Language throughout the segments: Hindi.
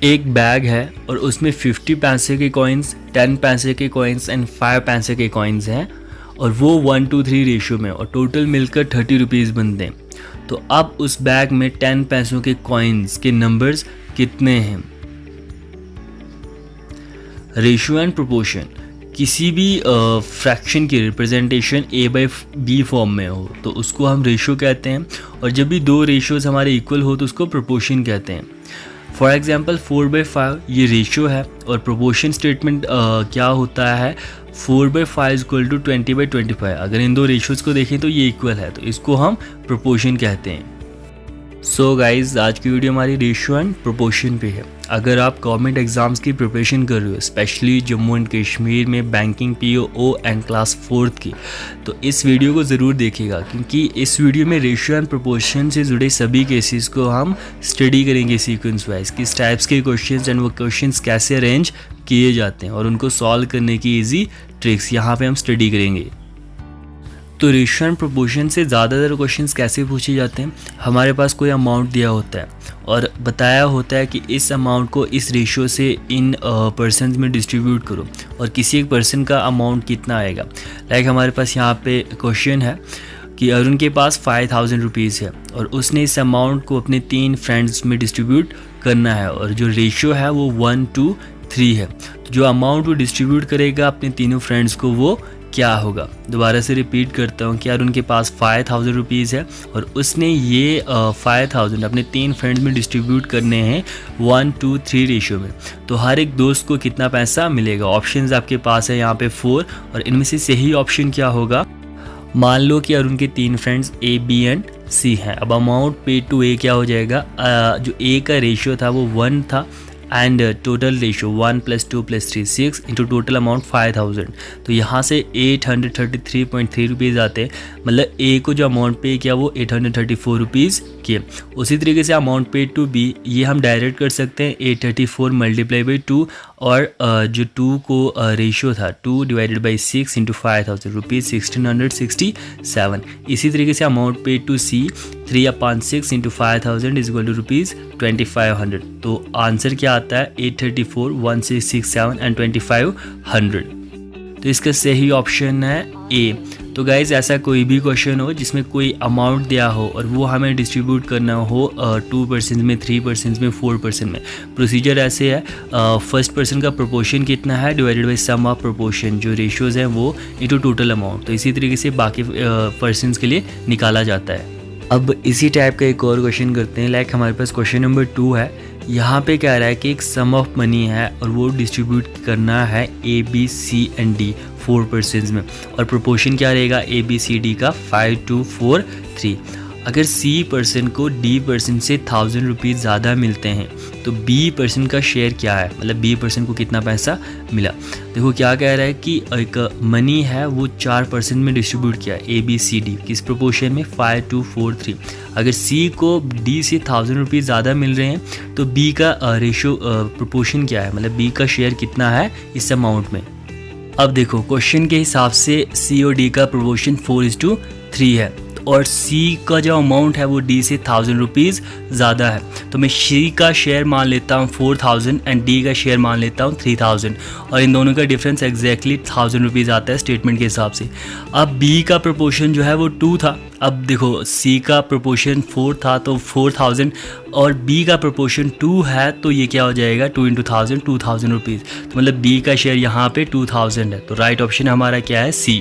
एक बैग है और उसमें 50 पैसे के कॉइन्स, 10 पैसे के कॉइन्स एंड 5 पैसे के कॉइन्स हैं और वो 1:3 रेशियो में और टोटल मिलकर 30 रुपीज़ बनते हैं। तो अब उस बैग में 10 पैसों के कॉइन्स के नंबर्स कितने हैं? रेशियो एंड प्रोपोर्शन, किसी भी फ्रैक्शन की रिप्रेजेंटेशन A/B फॉर्म में हो तो उसको हम रेशियो कहते हैं, और जब भी दो रेशियोज हमारे इक्वल हो तो उसको प्रोपोर्शन कहते हैं। फॉर एग्जांपल 4/5 ये रेशियो है और प्रोपोर्शन स्टेटमेंट क्या होता है, 4/5 = 20/25। अगर इन दो रेशियोज़ को देखें तो ये इक्वल है, तो इसको हम प्रोपोर्शन कहते हैं। सो गाइज, आज की वीडियो हमारी रेशियो एंड प्रोपोर्शन पे है। अगर आप गवर्नमेंट एग्ज़ाम्स की प्रिपरेशन कर रहे हो, स्पेशली जम्मू एंड कश्मीर में banking PO and class 4th की, तो इस वीडियो को ज़रूर देखिएगा, क्योंकि इस वीडियो में रेशियो एंड प्रोपोर्शन से जुड़े सभी केसेस को हम स्टडी करेंगे सीक्वेंस वाइज, किस टाइप्स के क्वेश्चंस एंड वो क्वेश्चंस कैसे अरेंज किए जाते हैं और उनको सॉल्व करने की ईजी ट्रिक्स यहाँ पे हम स्टडी करेंगे। तो रेशियो एंड प्रोपोर्शन से ज़्यादातर क्वेश्चंस कैसे पूछे जाते हैं, हमारे पास कोई अमाउंट दिया होता है और बताया होता है कि इस अमाउंट को इस रेशियो से इन पर्सनस में डिस्ट्रीब्यूट करो और किसी एक पर्सन का अमाउंट कितना आएगा। लाइक हमारे पास यहाँ पे क्वेश्चन है कि अरुण के पास 5000 रुपीज़ है और उसने इस अमाउंट को अपने 3 फ्रेंड्स में डिस्ट्रीब्यूट करना है और जो रेशियो है वो 1:3 है। तो जो अमाउंट वो डिस्ट्रीब्यूट करेगा अपने तीनों फ्रेंड्स को वो क्या होगा। दोबारा से रिपीट करता हूँ कि यार उनके पास 5000 रुपीज़ है और उसने ये 5000 अपने 3 फ्रेंड्स में डिस्ट्रीब्यूट करने हैं 1:3 रेशियो में। तो हर एक दोस्त को कितना पैसा मिलेगा। ऑप्शंस आपके पास है यहाँ पे 4 और इनमें से सही ऑप्शन क्या होगा। मान लो कि अरुण के 3 friends A, B and C हैं। अब अमाउंट पेड टू A क्या हो जाएगा, जो A का रेशियो था वो 1 था and total ratio 1 + 2 + 3 6 into total amount 5000। तो यहाँ से 833.3 रुपीज़ आते हैं, मतलब A को जो अमाउंट पे किया वो 834 रुपीज़ किए। उसी तरीके से अमाउंट पेड टू B ये हम डायरेक्ट कर सकते हैं 834 × 2 और जो 2 को रेशियो था 2 / 6 इंटू 5000 रुपीज़ 1667। इसी तरीके से amount paid to C 3/6 into 5000 = rupees 2500। तो आंसर क्या आता है 834, 1667 एंड 2500। तो इसका सही ऑप्शन है A। तो गाइज़, ऐसा कोई भी क्वेश्चन हो जिसमें कोई अमाउंट दिया हो और वो हमें डिस्ट्रीब्यूट करना हो 2% में, 3% में, 4% में, प्रोसीजर ऐसे है, फर्स्ट पर्सन का प्रोपोर्शन कितना है divided by sum of proportion, जो रेशियोज़ हैं वो इनटू टोटल अमाउंट। तो इसी तरीके से बाकी पर्सनस के लिए निकाला जाता है। अब इसी टाइप का एक और क्वेश्चन करते हैं। लाइक हमारे पास क्वेश्चन नंबर 2 है। यहाँ पे कह रहा है कि एक सम ऑफ मनी है और वो डिस्ट्रीब्यूट करना है A, B, C and D 4% में और प्रोपोर्शन क्या रहेगा A, B, C, D का 5:4:3। अगर C पर्सन को D पर्सन से 1000 रुपीज़ ज़्यादा मिलते हैं तो B पर्सन का शेयर क्या है, मतलब B पर्सन को कितना पैसा मिला। देखो क्या कह रहा है कि एक मनी है वो 4% में डिस्ट्रीब्यूट किया A, B, C, D किस प्रोपोर्शन में 5:4:3। अगर C को D से 1000 रुपीज़ ज़्यादा मिल रहे हैं तो B का रेशियो प्रोपोर्शन क्या है, मतलब B का शेयर कितना है इस अमाउंट में। अब देखो क्वेश्चन के हिसाब से C और D का प्रोपोर्शन 4:3 है और C का जो अमाउंट है वो D से 1000 रुपीज़ ज़्यादा है। तो मैं C का शेयर मान लेता हूँ 4000 एंड D का शेयर मान लेता हूँ 3000 और इन दोनों का डिफरेंस एग्जैक्टली 1000 रुपीज़ आता है स्टेटमेंट के हिसाब से। अब B का प्रोपोर्शन जो है वो 2 था। अब देखो C का प्रोपोर्शन 4 था तो 4000 और B का प्रोपोर्शन 2 है तो ये क्या हो जाएगा 2 × 1000 2000 रुपीज़। तो मतलब B का शेयर यहाँ पे 2000 है। तो राइट ऑप्शन हमारा क्या है C।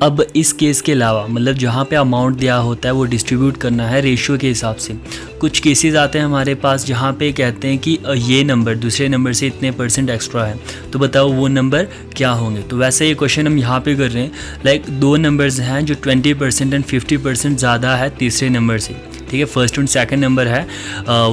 अब इस केस के अलावा मतलब जहाँ पे अमाउंट दिया होता है वो डिस्ट्रीब्यूट करना है रेशियो के हिसाब से। कुछ केसेस आते हैं हमारे पास जहाँ पे कहते हैं कि ये नंबर दूसरे नंबर से इतने % एक्स्ट्रा है, तो बताओ वो नंबर क्या होंगे। तो वैसे ये क्वेश्चन हम यहाँ पे कर रहे हैं। लाइक 2 नंबर्स हैं जो 20% एंड 50% ज़्यादा है तीसरे नंबर से, ठीक है। फर्स्ट और सेकंड नंबर है,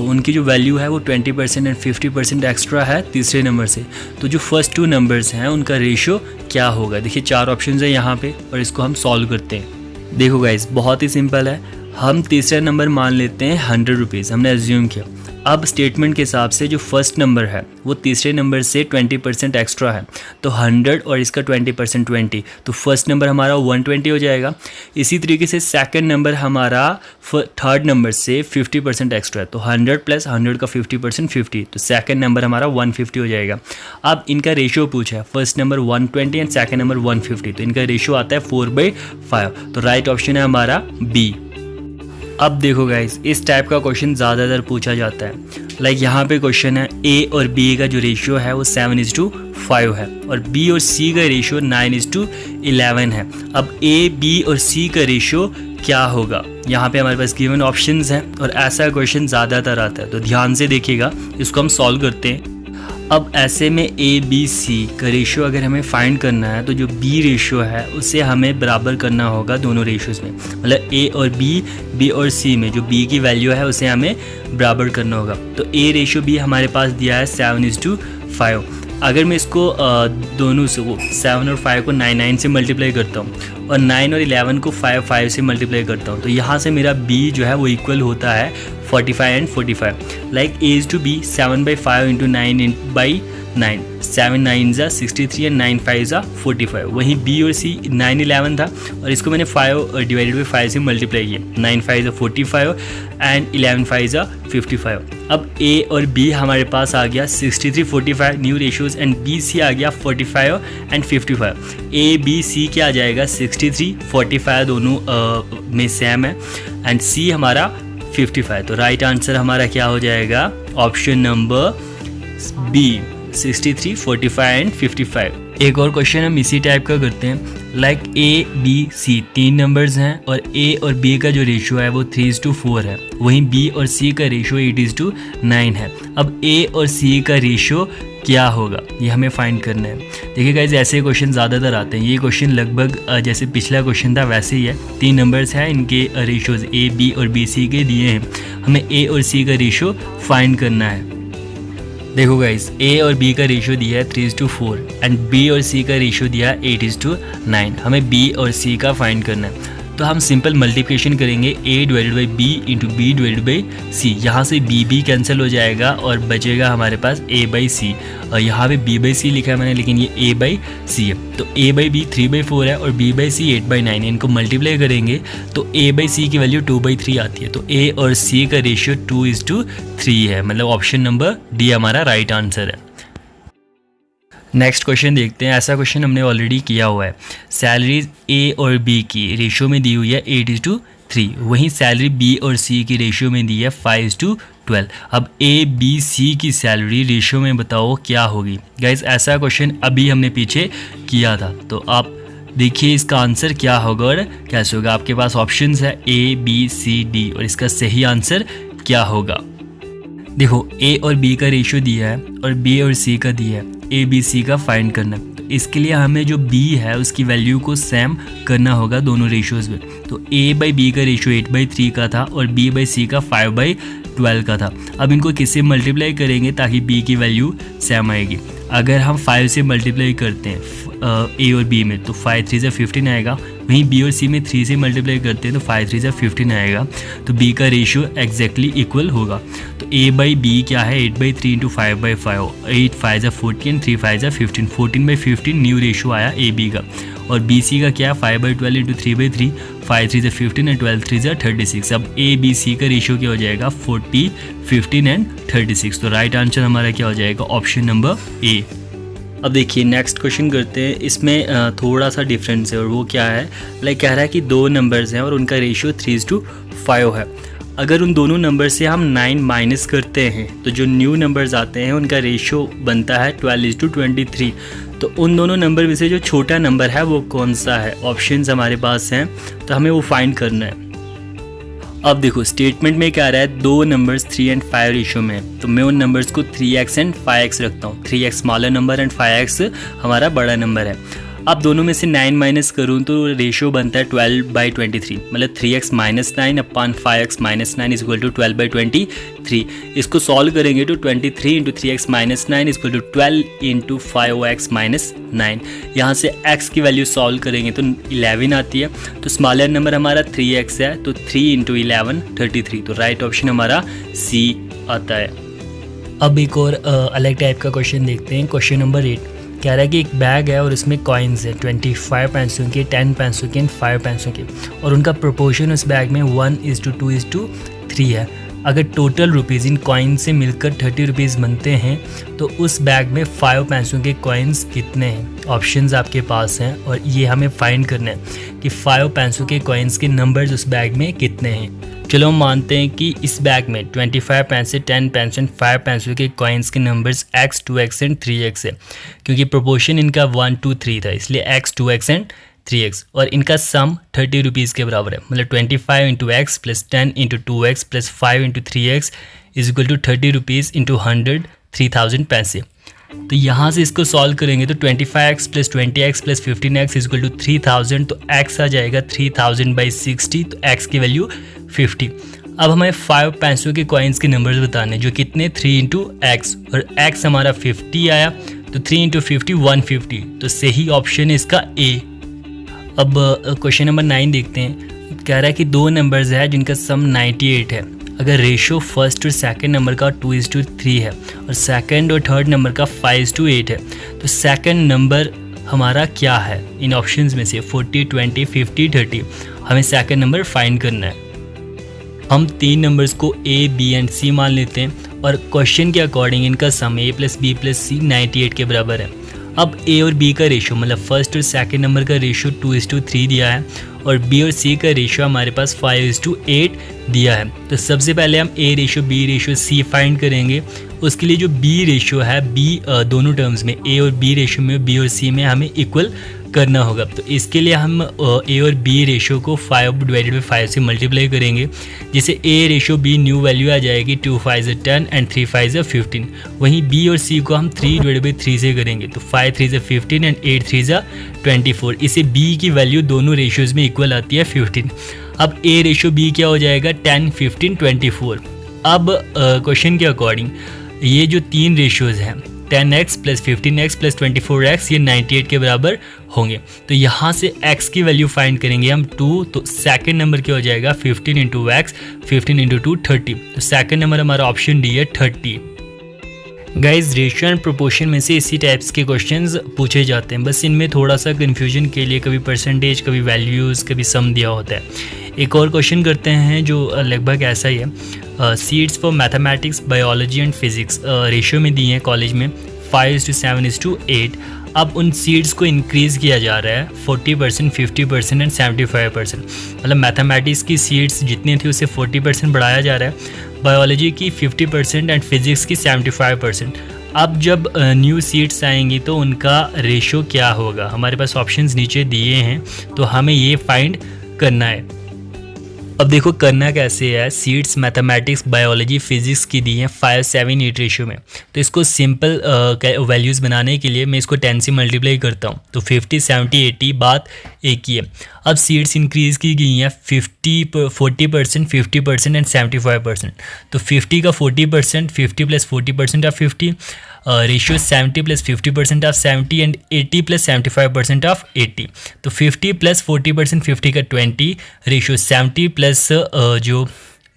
उनकी जो वैल्यू है वो 20% एंड 50% एक्स्ट्रा है तीसरे नंबर से। तो जो फर्स्ट 2 नंबर्स हैं उनका रेशियो क्या होगा। देखिए 4 ऑप्शंस है यहाँ पे और इसको हम सॉल्व करते हैं। देखो गाइस, बहुत ही सिंपल है। हम तीसरा नंबर मान लेते हैं 100 रुपीज़, हमने एज्यूम किया। अब स्टेटमेंट के हिसाब से जो फर्स्ट नंबर है वो तीसरे नंबर से 20% एक्स्ट्रा है, तो 100 और इसका 20% 20, तो फर्स्ट नंबर हमारा 120 हो जाएगा। इसी तरीके से सेकंड नंबर हमारा थर्ड नंबर से 50% एक्स्ट्रा है, तो 100 प्लस 100 का 50% 50, तो सेकंड नंबर हमारा 150 हो जाएगा। अब इनका रेशियो पूछा है, first number 120 and second number 150, तो इनका रेशियो आता है 4/5, तो राइट ऑप्शन है हमारा बी। अब देखो गाइस, इस टाइप का क्वेश्चन ज़्यादातर पूछा जाता है। लाइक यहाँ पे क्वेश्चन है ए और बी का जो रेशियो है वो 7:5 है और बी और सी का रेशियो 9:11 है। अब ए बी और सी का रेशियो क्या होगा, यहाँ पे हमारे पास गिवन ऑप्शंस हैं और ऐसा क्वेश्चन ज़्यादातर आता है, तो ध्यान से देखिएगा, इसको हम सॉल्व करते हैं। अब ऐसे में ए बी सी का रेशियो अगर हमें फाइंड करना है तो जो बी रेशियो है उसे हमें बराबर करना होगा दोनों रेशियोज़ में, मतलब ए और बी और सी में जो बी की वैल्यू है उसे हमें बराबर करना होगा। तो ए रेशियो बी हमारे पास दिया है 7:5। अगर मैं इसको दोनों से वो 7 और 5 को 9 से मल्टीप्लाई करता हूँ और 9 और 11 को 5 से मल्टीप्लाई करता हूँ, तो यहाँ से मेरा b जो है वो इक्वल होता है 45 and 45। Like a is to b 7/5 into 9/9, 7 9 जा 63 एंड 9 5 जा 45। वहीं b और c 9 11 था और इसको मैंने 5 डिवाइडेड बाई 5 से मल्टीप्लाई किया, 9 5 जा 45 एंड 11 5 जा 55। अब a और b हमारे पास आ गया 63 45 new ratios and b c आ गया 45 एंड 55। a b c क्या आ जाएगा 63 45 दोनों में सेम है एंड c हमारा 55, तो राइट आंसर हमारा क्या हो जाएगा, ऑप्शन नंबर बी 63 45 एंड 55। एक और क्वेश्चन हम इसी टाइप का करते हैं। Like A B C 3 numbers हैं और ए और बी का जो रेशियो है वो 3:4 है, वहीं बी और सी का रेशियो 8:9 है। अब ए और सी का रेशियो क्या होगा ये हमें फाइंड करना है। देखिए गाइस, ऐसे क्वेश्चन ज़्यादातर आते हैं। ये क्वेश्चन लगभग जैसे पिछला क्वेश्चन था वैसे ही है। 3 नंबर्स हैं, इनके रेशियोज ए बी और बी सी के दिए हैं, हमें ए और सी का रेशियो फाइंड करना है। देखो गाइस, ए और बी का रेशियो दिया है 3:4 एंड बी और सी का रेशियो दिया है 8:9, हमें बी और सी का फाइंड करना है। तो हम सिंपल मल्टीप्लिकेशन करेंगे a divided by B into B divided by C, यहाँ से b कैंसिल हो जाएगा और बचेगा हमारे पास a/c, और यहाँ पे b/c लिखा है मैंने लेकिन ये a/c है, तो a/b 3/4 है और b/c 8/9 है। इनको मल्टीप्लाई करेंगे तो a/c की वैल्यू 2/3 आती है, तो a और c का रेशियो 2:3 है, मतलब ऑप्शन नंबर डी हमारा राइट आंसर है। नेक्स्ट क्वेश्चन देखते हैं। ऐसा क्वेश्चन हमने ऑलरेडी किया हुआ है। सैलरीज ए और बी की रेशियो में दी हुई है 8:3, वहीं सैलरी बी और सी की रेशियो में दी है 5:12। अब ए बी सी की सैलरी रेशियो में बताओ क्या होगी। गाइस, ऐसा क्वेश्चन अभी हमने पीछे किया था, तो आप देखिए इसका आंसर क्या होगा और कैसे होगा। आपके पास ऑप्शंस है ए बी सी डी और इसका सही आंसर क्या होगा। देखो, ए और बी का रेशियो दिया है और बी और सी का दिया है, ए बी सी का फाइंड करना है। तो इसके लिए हमें जो बी है उसकी वैल्यू को सेम करना होगा दोनों रेशियोज में। तो ए बाई बी का रेशियो 8/3 का था और बी बाई सी का 5/12 का था। अब इनको किससे मल्टीप्लाई करेंगे ताकि बी की वैल्यू सेम आएगी। अगर हम 5 से मल्टीप्लाई करते हैं ए और बी में तो 5 3 से 15 आएगा, वहीं बी और सी में 3 से मल्टीप्लाई करते हैं तो 5 3 से 15 आएगा, तो बी का रेशियो एग्जैक्टली इक्वल होगा। तो ए बाई बी क्या है 8/3 इंटू 5/5, 8 5 40 एंड 3 5 15, 14/15 न्यू रेशियो आया ए बी का। और बी सी का क्या है 5/12 इंटू 3/3, 5 3 से 15 एंड 12 3 से 36। अब ए बी सी का रेशियो क्या हो जाएगा 40 15 एंड 36, तो राइट आंसर हमारा क्या हो जाएगा ऑप्शन नंबर ए। अब देखिए नेक्स्ट क्वेश्चन करते हैं। इसमें थोड़ा सा डिफरेंस है और वो क्या है, लाइक कह रहा है कि 2 नंबर्स हैं और उनका रेशियो 3:5 है। अगर उन दोनों नंबर से हम 9 माइनस करते हैं तो जो न्यू नंबर्स आते हैं उनका रेशियो बनता है 12:23। तो उन दोनों नंबर में से जो छोटा नंबर है वो कौन सा है। ऑप्शंस हमारे पास हैं तो हमें वो फाइंड करना है। अब देखो स्टेटमेंट में क्या रहा है, 2 नंबर्स 3 एंड 5 रेशियो में है, तो मैं उन नंबर्स को 3x एंड 5x रखता हूँ। 3x smaller number and 5x हमारा बड़ा नंबर है। अब दोनों में से 9 माइनस करूँ तो रेशियो बनता है 12/23, मतलब 3x - 9 upon 5x - 9 is equal to 12/23। इसको सॉल्व करेंगे तो 23 into 3x - 9 is equal to 12 into 5x - 9। यहाँ से x की वैल्यू सॉल्व करेंगे तो 11 आती है, तो स्मॉलर नंबर हमारा 3x है, तो 3 इंटू 11 33, तो राइट ऑप्शन हमारा C आता है। अब एक और अलग टाइप का क्वेश्चन देखते हैं। क्वेश्चन नंबर 8 कह रहा है कि एक बैग है और उसमें कॉइन्स है 25 पैसों के, 10 पैसों के एंड 5 पैसों के, और उनका प्रोपोर्शन उस बैग में 1:2:3 है। अगर टोटल रुपीज़ इन कॉइन से मिलकर 30 रुपीज़ बनते हैं तो उस बैग में 5 पैसों के कॉइन्स कितने हैं। ऑप्शंस आपके पास हैं और ये हमें फाइंड करना है कि 5 पैसों के कॉइन्स के नंबर्स उस बैग में कितने हैं। चलो हम मानते हैं कि इस बैग में 25 पैसे, 10 पैसे एंड 5 पैसों के कॉइन्स के numbers x, 2x and 3x है, क्योंकि प्रोपोर्शन इनका 1 to 3 था, इसलिए x, 2x एंड 3x, और इनका सम 30 रुपीज़ के बराबर है, मतलब 25 into x plus 10 into 2x plus 5 into 3x is equal to 30 rupees into 100, 3000 पैसे। तो यहाँ से इसको सॉल्व करेंगे तो 25x plus 20x plus 15x is equal to 3000, तो x आ जाएगा 3000/60, तो x की वैल्यू 50। अब हमें 5 पैसों के कॉइन्स के नंबर्स बताने जो कितने 3 इंटू एक्स, और x हमारा 50 आया, तो 3 इंटू 50 150, तो सही ऑप्शन है इसका A। अब क्वेश्चन नंबर 9 देखते हैं। कह रहा है कि दो नंबर्स है जिनका सम 98 है। अगर रेशो फर्स्ट और सेकंड नंबर का 2:3 है और सेकंड और थर्ड नंबर का 5:8 है, तो सेकंड नंबर हमारा क्या है इन ऑप्शंस में से 40, 20, 50, 30। हमें सेकंड नंबर फाइंड करना है। हम 3 नंबर्स को A, B एंड C मान लेते हैं और क्वेश्चन के अकॉर्डिंग इनका सम A plus B plus C 98 के बराबर है। अब A और B का रेशो मतलब फर्स्ट और सेकंड नंबर का रेशो 2:3 दिया है और B और C का रेशो हमारे पास 5:8 दिया है। तो सबसे पहले हम A ratio B ratio C find करेंगे। उसके लिए जो B रेशो है, B दोनों टर्म्स में A और B रेशो में, B और C में हमें इक्वल करना होगा। तो इसके लिए हम A और B रेशो को 5/5 से मल्टीप्लाई करेंगे, जिसे A ratio B new value आ जाएगी 2 5 10 एंड 3 5 15। वहीं B और C को हम 3/3 से करेंगे, तो 5 3 15 एंड 8 3 24। इसे B की वैल्यू दोनों रेशोज़ में इक्वल आती है 15। अब A रेशो B क्या हो जाएगा 10 15 24। अब क्वेश्चन के अकॉर्डिंग ये जो 3 रेशोज़ हैं 10x plus 15x plus 24x ये 98 के बराबर होंगे। तो यहाँ से x की वैल्यू फाइंड करेंगे हम 2, तो सेकंड नंबर क्या हो जाएगा 15 इंटू एक्स, 15 इंटू 2 30। तो सेकंड नंबर हमारा ऑप्शन डी है 30। गाइज रेशियो एंड प्रोपोर्शन में से इसी टाइप्स के क्वेश्चंस पूछे जाते हैं, बस इनमें थोड़ा सा कन्फ्यूजन के लिए कभी परसेंटेज, कभी वैल्यूज़, कभी सम दिया होता है। एक और क्वेश्चन करते हैं जो लगभग ऐसा ही है। Seats for mathematics, biology and physics ratio में दिए हैं कॉलेज में 5:7:8। अब उन सीट्स को इंक्रीज़ किया जा रहा है 40%, 50% एंड 75%। मतलब मैथमेटिक्स की सीट्स जितनी थी उसे 40% बढ़ाया जा रहा है, बायोलॉजी की 50% एंड फिजिक्स की 75%। अब जब न्यू सीट्स आएंगी तो उनका रेशो क्या होगा, हमारे पास ऑप्शंस नीचे दिए हैं, तो हमें ये फाइंड करना है। अब देखो करना कैसे है। सीट्स मैथमेटिक्स, बायोलॉजी, फिजिक्स की दी हैं 5:7:8 रेशियो में। तो इसको सिंपल वैल्यूज़ बनाने के लिए मैं इसको 10 से मल्टीप्लाई करता हूँ, तो 50, 70, 80 बात एक ही है। अब सीट्स इंक्रीज़ की गई हैं 40%, 50% एंड 75%। तो 50 का 40%, 50 plus 40% of 50, ratio 70 plus 50% of 70 and 80 plus 75% of 80। तो 50 प्लस 40%, 50 का 20, रेशियो 70 प्लस जो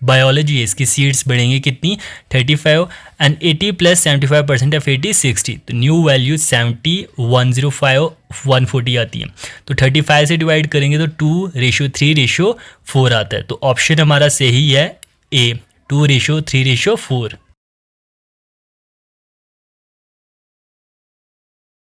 बायोलॉजी है इसकी सीट्स बढ़ेंगी कितनी 35 एंड 80 प्लस 75% ऑफ 80 60। तो न्यू वैल्यू 70, 105, 140 आती है। तो 35 से डिवाइड करेंगे तो 2:3:4 आता है। तो ऑप्शन हमारा सही है A, 2:3:4।